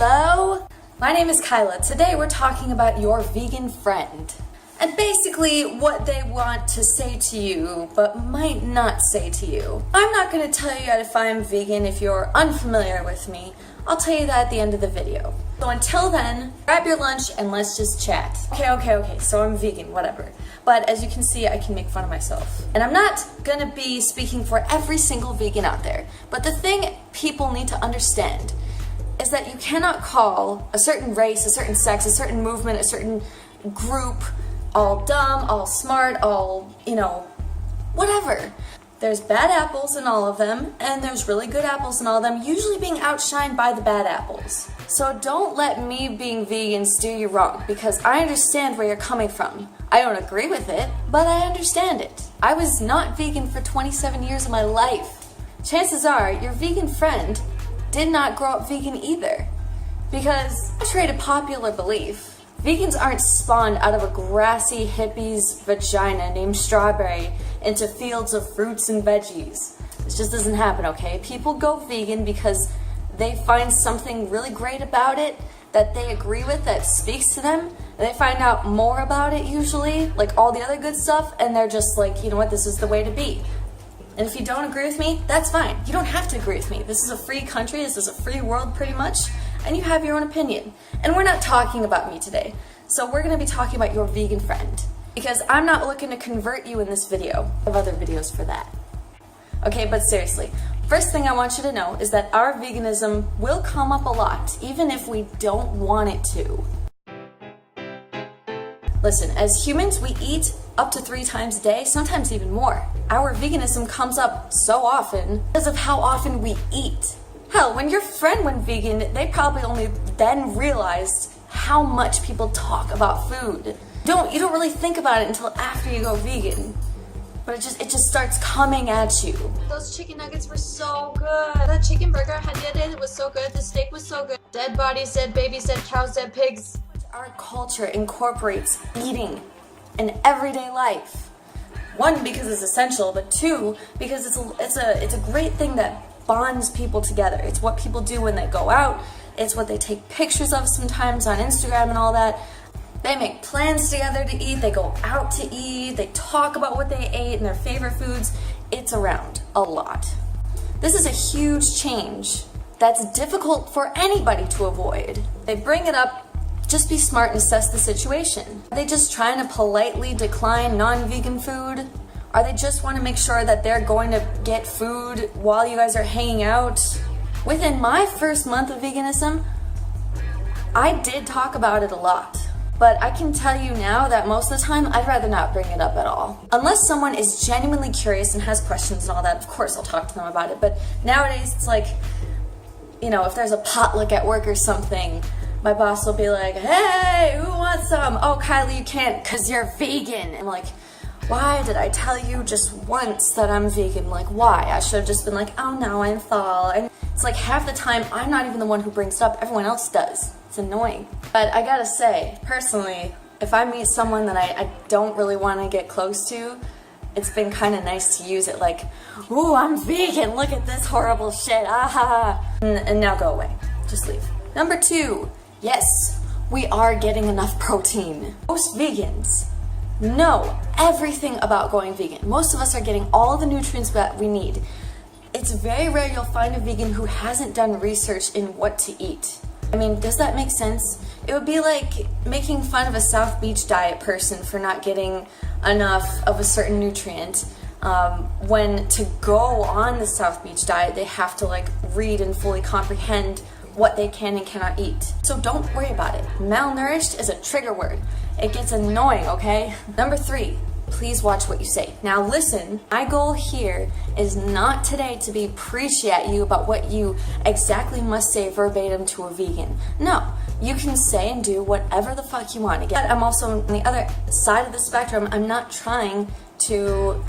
Hello? My name is Kyla. Today we're talking about your vegan friend. And basically what they want to say to you, but might not say to you. I'm not going to tell you if I'm vegan if you're unfamiliar with me. I'll tell you that at the end of the video. So until then, grab your lunch and let's just chat. Okay, so I'm vegan, whatever. But as you can see, I can make fun of myself. And I'm not gonna be speaking for every single vegan out there. But the thing people need to understand is that you cannot call a certain race, a certain sex, a certain movement, a certain group all dumb, all smart, all, whatever. There's bad apples in all of them, and there's really good apples in all of them, usually being outshined by the bad apples. So don't let me being vegan steer you wrong, because I understand where you're coming from. I don't agree with it, but I understand it. I was not vegan for 27 years of my life. Chances are your vegan friend did not grow up vegan either, because contrary to popular belief, vegans aren't spawned out of a grassy hippie's vagina named Strawberry into fields of fruits and veggies. This just doesn't happen, okay? People go vegan because they find something really great about it that they agree with, that speaks to them, and they find out more about it usually, like all the other good stuff, and they're just like, you know what, this is the way to be. And if you don't agree with me, that's fine. You don't have to agree with me. This is a free country, this is a free world pretty much, and you have your own opinion. And we're not talking about me today. So we're gonna be talking about your vegan friend. Because I'm not looking to convert you in this video. I have other videos for that. Okay, but seriously, first thing I want you to know is that our veganism will come up a lot, even if we don't want it to. Listen, as humans, we eat up to 3 times a day, sometimes even more. Our veganism comes up so often because of how often we eat. Hell, when your friend went vegan, they probably only then realized how much people talk about food. You don't really think about it until after you go vegan. But it just starts coming at you. Those chicken nuggets were so good. That chicken burger I had the other day was so good. The steak was so good. Dead bodies, dead babies, dead cows, dead pigs. Our culture incorporates eating in everyday life. 1, because it's essential, but 2, because it's a great thing that bonds people together. It's what people do when they go out. It's what they take pictures of sometimes on Instagram and all that. They make plans together to eat. They go out to eat. They talk about what they ate and their favorite foods. It's around a lot. This is a huge change that's difficult for anybody to avoid. They bring it up. Just be smart and assess the situation. Are they just trying to politely decline non-vegan food? Are they just want to make sure that they're going to get food while you guys are hanging out? Within my first month of veganism, I did talk about it a lot. But I can tell you now that most of the time, I'd rather not bring it up at all. Unless someone is genuinely curious and has questions and all that, of course I'll talk to them about it. But nowadays, it's like, if there's a potluck at work or something, my boss will be like, hey, who wants some? Oh, Kyla, you can't because you're vegan. I'm like, why did I tell you just once that I'm vegan? Like, why? I should have just been like, oh no, I'm fall. And it's like half the time, I'm not even the one who brings it up. Everyone else does. It's annoying. But I gotta say, personally, if I meet someone that I don't really want to get close to, it's been kind of nice to use it like, ooh, I'm vegan. Look at this horrible shit. Ah, and now go away. Just leave. Number 2. Yes, we are getting enough protein. Most vegans know everything about going vegan. Most of us are getting all the nutrients that we need. It's very rare you'll find a vegan who hasn't done research in what to eat. I mean, does that make sense? It would be like making fun of a South Beach diet person for not getting enough of a certain nutrient. When to go on the South Beach diet, they have to read and fully comprehend what they can and cannot eat. So don't worry about it. Malnourished is a trigger word. It gets annoying, okay? Number 3, please watch what you say. Now listen, my goal here is not today to be preachy at you about what you exactly must say verbatim to a vegan. No, you can say and do whatever the fuck you want. Again, I'm also on the other side of the spectrum. I'm not trying to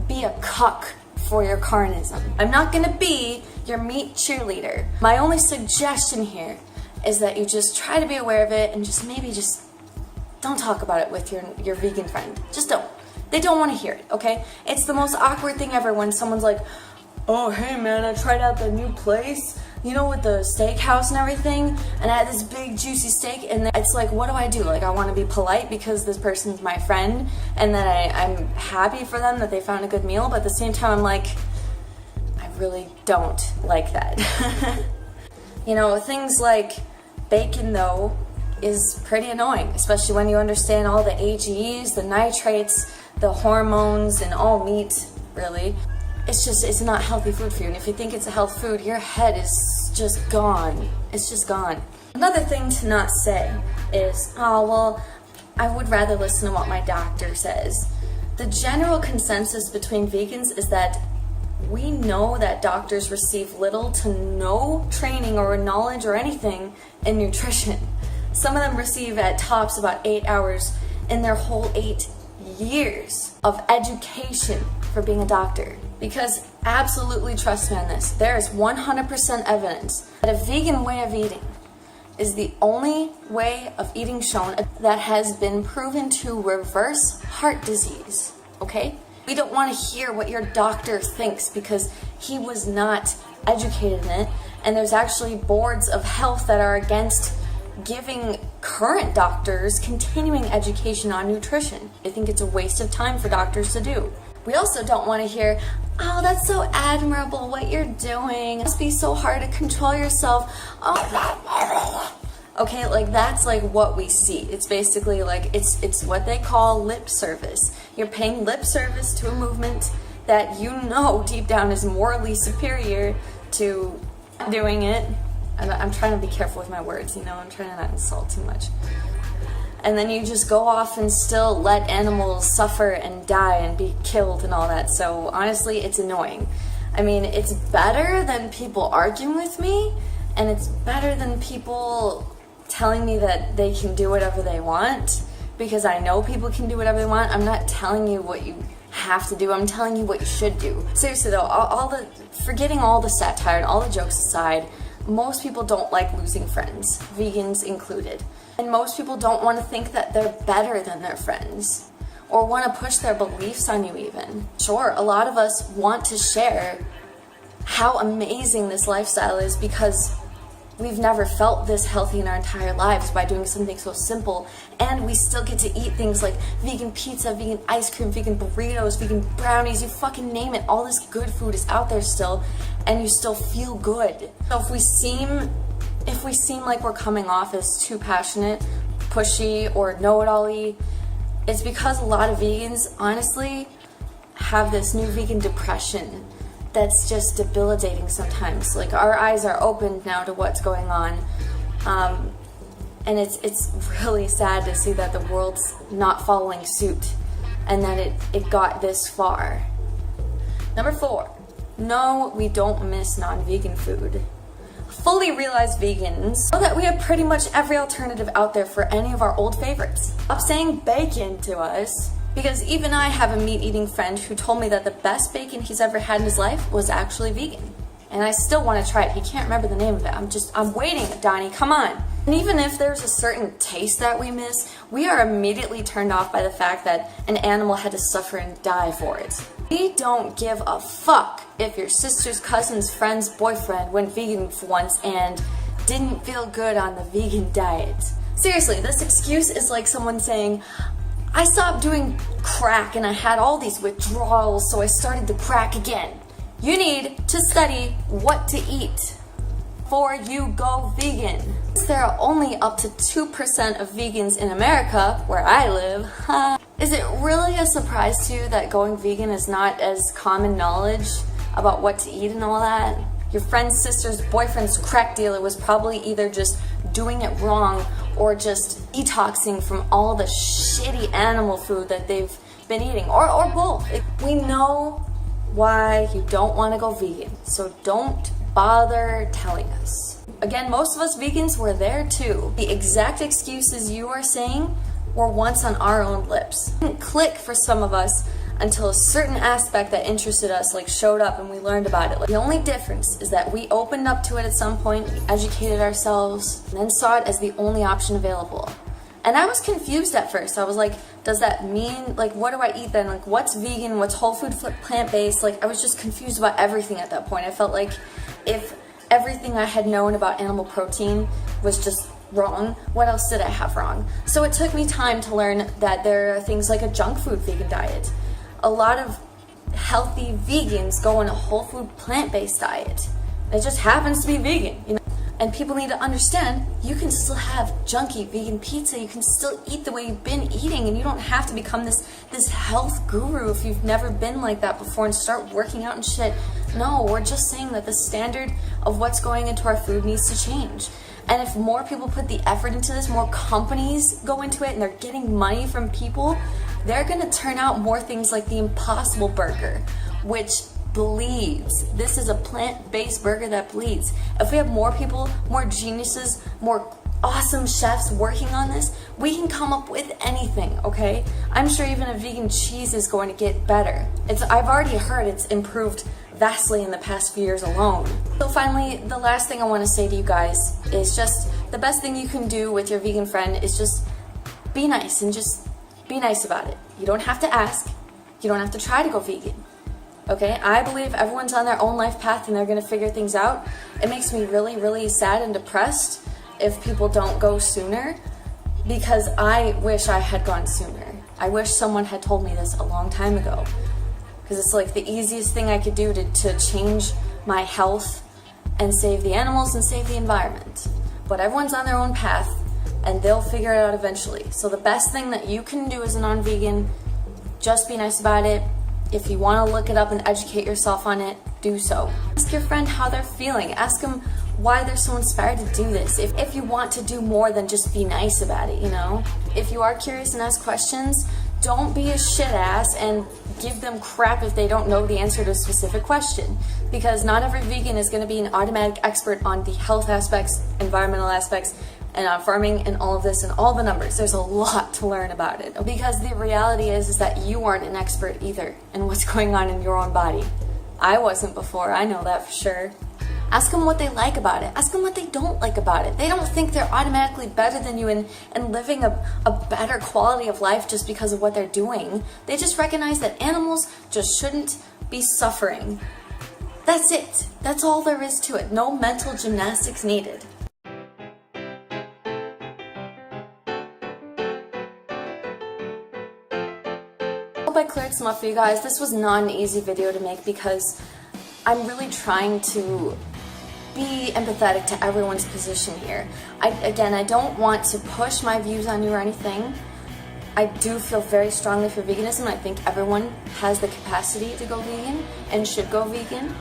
be a cuck for your carnism. I'm not gonna be your meat cheerleader. My only suggestion here is that you just try to be aware of it and maybe don't talk about it with your vegan friend. Just don't. They don't want to hear it, okay? It's the most awkward thing ever when someone's like, oh, hey man, I tried out the new place you know, with the steakhouse and everything, and I had this big juicy steak, and it's like, what do I do? Like, I want to be polite because this person's my friend, and then I'm happy for them that they found a good meal, but at the same time I'm like, I really don't like that. You know, things like bacon though is pretty annoying, especially when you understand all the AGEs, the nitrates, the hormones, and all meat, really. It's not healthy food for you, and if you think it's a health food, your head is just gone. It's just gone. Another thing to not say is, oh, well, I would rather listen to what my doctor says. The general consensus between vegans is that we know that doctors receive little to no training or knowledge or anything in nutrition. Some of them receive at tops about 8 hours in their whole 8 years of education for being a doctor. Because absolutely trust me on this, there is 100% evidence that a vegan way of eating is the only way of eating shown that has been proven to reverse heart disease, okay? We don't want to hear what your doctor thinks because he was not educated in it, and there's actually boards of health that are against giving current doctors continuing education on nutrition. I think it's a waste of time for doctors to do. We also don't want to hear, oh, that's so admirable what you're doing. It must be so hard to control yourself. Oh, okay, like that's like what we see. It's basically like, it's what they call lip service. You're paying lip service to a movement that you know deep down is morally superior to doing it. I'm trying to be careful with my words, you know, I'm trying to not insult too much. And then you just go off and still let animals suffer and die and be killed and all that. So honestly, it's annoying. I mean, it's better than people arguing with me, and it's better than people telling me that they can do whatever they want, because I know people can do whatever they want. I'm not telling you what you have to do, I'm telling you what you should do. Seriously though, forgetting all the satire and all the jokes aside, most people don't like losing friends, vegans included. And most people don't want to think that they're better than their friends, or want to push their beliefs on you even. Sure, a lot of us want to share how amazing this lifestyle is because we've never felt this healthy in our entire lives by doing something so simple, and we still get to eat things like vegan pizza, vegan ice cream, vegan burritos, vegan brownies, you fucking name it. All this good food is out there still, and you still feel good. So if we seem like we're coming off as too passionate, pushy, or know-it-all-y, it's because a lot of vegans honestly have this new vegan depression that's just debilitating sometimes. Like, our eyes are opened now to what's going on, and it's really sad to see that the world's not following suit and that it got this far. Number 4, no, we don't miss non-vegan food. Fully realized vegans know that we have pretty much every alternative out there for any of our old favorites. Stop saying bacon to us, because even I have a meat-eating friend who told me that the best bacon he's ever had in his life was actually vegan. And I still want to try it. He can't remember the name of it. I'm waiting, Donnie, come on. And even if there's a certain taste that we miss, we are immediately turned off by the fact that an animal had to suffer and die for it. We don't give a fuck if your sister's cousin's friend's boyfriend went vegan for once and didn't feel good on the vegan diet. Seriously, this excuse is like someone saying, I stopped doing crack and I had all these withdrawals, so I started the crack again. You need to study what to eat before you go vegan. There are only up to 2% of vegans in America, where I live. Is it really a surprise to you that going vegan is not as common knowledge about what to eat and all that? Your friend's sister's boyfriend's crack dealer was probably either just doing it wrong or just detoxing from all the shitty animal food that they've been eating, or both. We know why you don't want to go vegan, so don't bother telling us. Again, most of us vegans were there too. The exact excuses you are saying were once on our own lips. It didn't click for some of us until a certain aspect that interested us showed up and we learned about it. The only difference is that we opened up to it at some point, we educated ourselves, and then saw it as the only option available. And I was confused at first. I was like, does that mean, what do I eat then? What's vegan? What's whole food plant-based? I was just confused about everything at that point. I felt like if everything I had known about animal protein was just wrong. What else did I have wrong? So it took me time to learn that there are things like a junk food vegan diet. A lot of healthy vegans go on a whole food plant-based diet. It just happens to be vegan, you know? And people need to understand you can still have junky vegan pizza. You can still eat the way you've been eating, and you don't have to become this health guru if you've never been like that before and start working out and shit. No, we're just saying that the standard of what's going into our food needs to change. And if more people put the effort into this, more companies go into it and they're getting money from people, they're gonna turn out more things like the Impossible Burger, which bleeds. This is a plant-based burger that bleeds. If we have more people, more geniuses, more awesome chefs working on this, we can come up with anything, okay? I'm sure even a vegan cheese is going to get better. I've already heard it's improved vastly in the past few years alone. So finally, the last thing I want to say to you guys is just the best thing you can do with your vegan friend is just be nice, and just be nice about it. You don't have to ask. You don't have to try to go vegan. Okay, I believe everyone's on their own life path and they're gonna figure things out. It makes me really, really sad and depressed if people don't go sooner, because I wish I had gone sooner. I wish someone had told me this a long time ago, because it's like the easiest thing I could do to change my health and save the animals and save the environment. But everyone's on their own path and they'll figure it out eventually. So the best thing that you can do as a non-vegan, just be nice about it. If you want to look it up and educate yourself on it, do so. Ask your friend how they're feeling. Ask them why they're so inspired to do this. If you want to do more than just be nice about it, you know? If you are curious and ask questions, don't be a shit ass and give them crap if they don't know the answer to a specific question. Because not every vegan is going to be an automatic expert on the health aspects, environmental aspects, and on farming and all of this and all the numbers. There's a lot to learn about it. Because the reality is that you aren't an expert either in what's going on in your own body. I wasn't before, I know that for sure. Ask them what they like about it. Ask them what they don't like about it. They don't think they're automatically better than you and living a better quality of life just because of what they're doing. They just recognize that animals just shouldn't be suffering. That's it. That's all there is to it. No mental gymnastics needed. I hope I cleared some up for you guys. This was not an easy video to make because I'm really trying to be empathetic to everyone's position here. I don't want to push my views on you or anything. I do feel very strongly for veganism. I think everyone has the capacity to go vegan and should go vegan.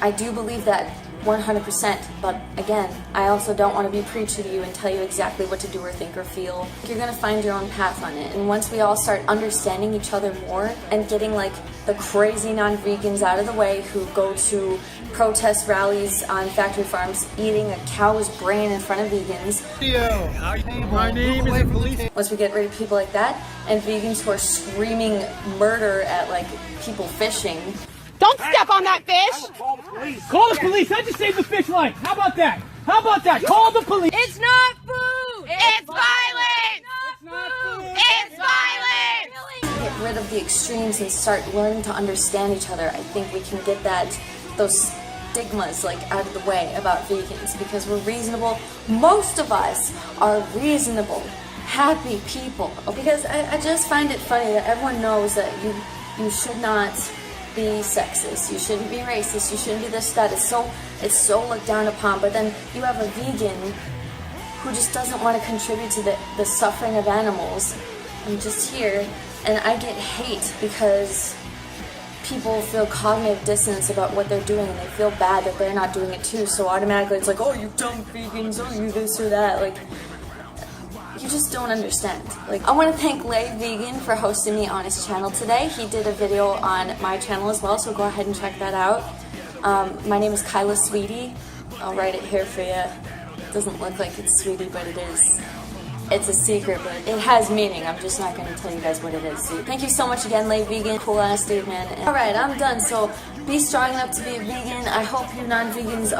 I do believe that 100%, but again, I also don't want to be preachy to you and tell you exactly what to do or think or feel. You're going to find your own path on it, and once we all start understanding each other more and getting like the crazy non-vegans out of the way who go to protest rallies on factory farms eating a cow's brain in front of vegans. My name is police. Once we get rid of people like that and vegans who are screaming murder at like people fishing. Don't step on that fish! Call the police. I just saved the fish life. How about that? How about that? Call the police. It's not food! It's violence! It's not food! It's violence! Get rid of the extremes and start learning to understand each other. I think we can get those stigmas like out of the way about vegans because we're reasonable. Most of us are reasonable, happy people. Because I just find it funny that everyone knows that you should not be sexist, you shouldn't be racist, you shouldn't be this, that. It's so looked down upon, but then you have a vegan who just doesn't want to contribute to the suffering of animals. I'm just here, and I get hate because people feel cognitive dissonance about what they're doing, and they feel bad that they're not doing it too, so automatically it's like, oh, you dumb vegans, oh, you this or that. Like, you just don't understand. Like, I want to thank Lay Vegan for hosting me on his channel today. He did a video on my channel as well, so go ahead and check that out. My name is Kyla Szweety. I'll write it here for you. It doesn't look like it's Sweetie, but it is. It's a secret, but it has meaning. I'm just not going to tell you guys what it is. So thank you so much again, Lay Vegan. Cool ass dude, man. Alright, I'm done. So be strong enough to be a vegan. I hope you non-vegans,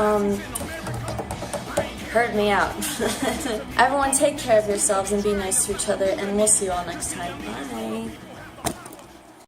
heard me out. Everyone take care of yourselves and be nice to each other, and we'll see you all next time. Bye.